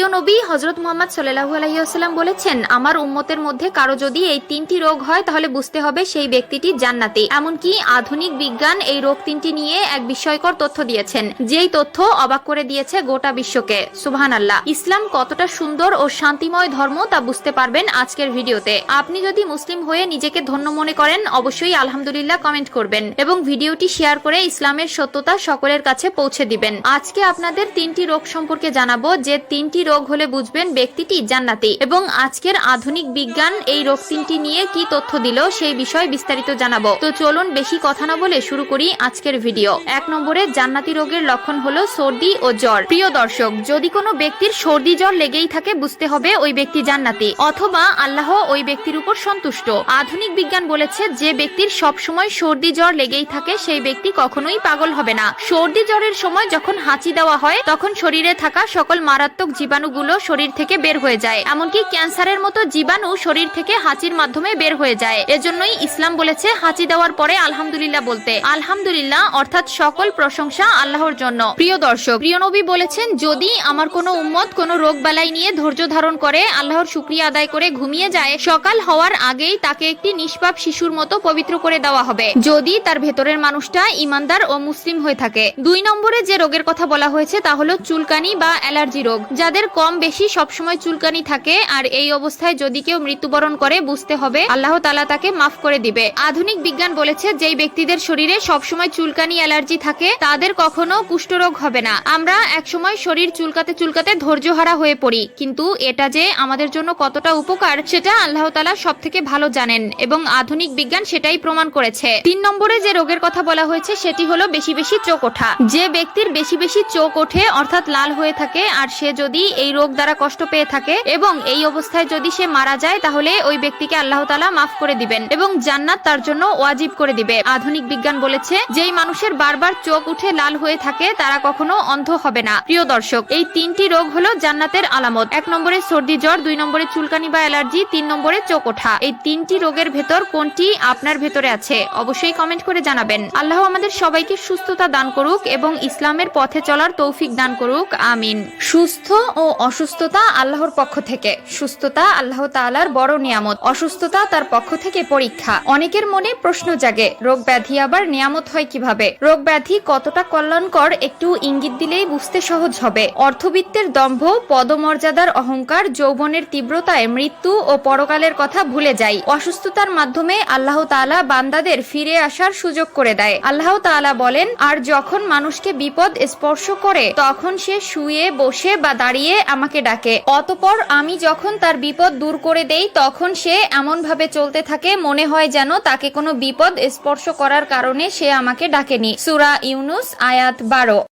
প্রিয় নবী হযরত মুহাম্মদ সাল্লাল্লাহু আলাইহি ওয়াসাল্লাম বলেছেন, আমার উম্মতের মধ্যে কারো যদি এই তিনটি রোগ হয় তাহলে বুঝতে হবে সেই ব্যক্তিটি জান্নাতি। এমনকি আধুনিক বিজ্ঞান এই রোগ তিনটি নিয়ে এক বিস্ময়কর তথ্য দিয়েছেন, যেই তথ্য অবাক করে দিয়েছে গোটা বিশ্বকে। সুবহানাল্লাহ। ইসলাম কতটা সুন্দর ও শান্তিময় ধর্ম তা বুঝতে পারবেন আজকের ভিডিওতে। আপনি যদি মুসলিম হয়ে নিজেকে ধন্য মনে করেন অবশ্যই আলহামদুলিল্লাহ কমেন্ট করবেন এবং ভিডিওটি শেয়ার করে ইসলামের সত্যতা সকলের কাছে পৌঁছে দিবেন। আজকে আপনাদের তিনটি রোগ সম্পর্কে জানাবো, যে তিনটি রোগ হলে বুঝবেন ব্যক্তিটি জান্নাতি, এবং আজকের আধুনিক বিজ্ঞান এই রোগ তিনটি নিয়ে কি তথ্য দিল সেই বিষয়ে বিস্তারিত জানাবো। তো চলুন বেশি কথা না বলে শুরু করি আজকের ভিডিও। 1 নম্বরে জান্নাতি রোগের লক্ষণ হলো সর্দি ও জ্বর। প্রিয় দর্শক, যদি কোনো ব্যক্তির সর্দি জ্বর লেগেই থাকে বুঝতে হবে ওই ব্যক্তি জান্নাতি, অথবা আল্লাহ ওই ব্যক্তির উপর সন্তুষ্ট। আধুনিক বিজ্ঞান বলেছে যে ব্যক্তির সবসময় সর্দি জ্বর লেগেই থাকে সেই ব্যক্তি কখনোই পাগল হবে না। সর্দি জ্বরের সময় যখন হাঁচি দেওয়া হয় তখন শরীরে থাকা সকল মারাত্মক জীবাণুগুলো শরীর থেকে বের হয়ে যায়, এমনকি ক্যান্সারের মতো জীবাণু শরীর থেকে হাঁচির মাধ্যমে বের হয়ে যায়। এজন্যই ইসলাম বলেছে হাঁচি দেওয়ার পরে আলহামদুলিল্লাহ বলতে। আলহামদুলিল্লাহ অর্থাৎ সকল প্রশংসা আল্লাহর জন্য। প্রিয় দর্শক, প্রিয় নবী বলেছেন, যদি আমার কোনো উম্মত কোনো রোগ বালাই নিয়ে ধৈর্য ধারণ করে আল্লাহর শুকরিয়া আদায় করে ঘুমিয়ে যায়, সকাল হওয়ার আগেই তাকে একটি নিষ্পাপ শিশুর মতো পবিত্র করে দেওয়া হবে, যদি তার ভেতরের মানুষটা ইমানদার ও মুসলিম হয়ে থাকে। 2 নম্বরে যে রোগের কথা বলা হয়েছে তা হলো চুলকানি বা অ্যালার্জি রোগ। যাদের কম বেশি সবসময় চুলকানি থাকে আর এই অবস্থায় যদি কেউ মৃত্যুবরণ করে বুঝতে হবে আল্লাহ তাআলা তাকে মাফ করে দিবে। আধুনিক বিজ্ঞান বলেছে যেই ব্যক্তিদের শরীরে সবসময় চুলকানি অ্যালার্জি থাকে তাদের কখনো কুষ্ঠরোগ হবে না। আমরা একসময় শরীর চুলকাতে চুলকাতে ধৈর্যহারা হয়ে পড়ি, কিন্তু এটা যে আমাদের জন্য কতটা উপকার সেটা আল্লাহ তাআলা সবথেকে ভালো জানেন এবং আধুনিক বিজ্ঞান সেটাই প্রমাণ করেছে। 3 নম্বরে যে রোগের কথা বলা হয়েছে সেটি হলো বেশি বেশি চোখ ওঠা। যে ব্যক্তির বেশি বেশি চোখ ওঠে অর্থাৎ লাল হয়ে থাকে আর সে যদি এই রোগ দ্বারা কষ্ট পেয়ে থাকে এবং এই অবস্থায় যদি সে মারা যায় তাহলে ওই ব্যক্তিকে আল্লাহ তাআলা মাফ করে দিবেন এবং জান্নাত তার জন্য ওয়াজিব করে দিবে। আধুনিক বিজ্ঞান বলেছে যেই মানুষের বারবার চোখ উঠে লাল হয়ে থাকে তারা কখনো অন্ধ হবে না। প্রিয় দর্শক, এই তিনটি রোগ হলো জান্নাতের আলামত। 1 নম্বরে সর্দি জ্বর, 2 নম্বরে চুলকানি বা অ্যালার্জি, 3 নম্বরে চোখ ওঠা। এই তিনটি রোগের ভেতর কোনটি আপনার ভেতরে আছে অবশ্যই কমেন্ট করে জানাবেন। আল্লাহ আমাদের সবাইকে সুস্থতা দান করুক এবং ইসলামের পথে চলার তৌফিক দান করুক, আমিন। সুস্থ ও অসুস্থতা আল্লাহর পক্ষ থেকে। সুস্থতা আল্লাহ তাআলার বড় নিয়ামত, অসুস্থতা তার পক্ষ থেকে পরীক্ষা। অনেকের মনে প্রশ্ন জাগে, রোগ ব্যাধি আবার নিয়ামত হয় কিভাবে? রোগ ব্যাধি কতটা কল্যাণকর একটু ইঙ্গিত দিলেই বুঝতে সহজ হবে। অর্থবিত্তের দম্ভ, পদমর্যাদার অহংকার, যৌবনের তীব্রতায় মৃত্যু ও পরকালের কথা ভুলে যায়। অসুস্থতার মাধ্যমে আল্লাহ তাআলা বান্দাদের ফিরে আসার সুযোগ করে দেয়। আল্লাহ তাআলা বলেন, আর যখন মানুষকে বিপদ স্পর্শ করে তখন সে শুয়ে বসে বা দাঁড়িয়ে আমাকে ডাকে, অতঃপর আমি যখন তার বিপদ দূর করে দেই তখন সে এমন ভাবে চলতে থাকে মনে হয় যেন তাকে কোনো বিপদ স্পর্শ করার কারণে সে আমাকে ডাকেনি। সূরা ইউনূস আয়াত 12।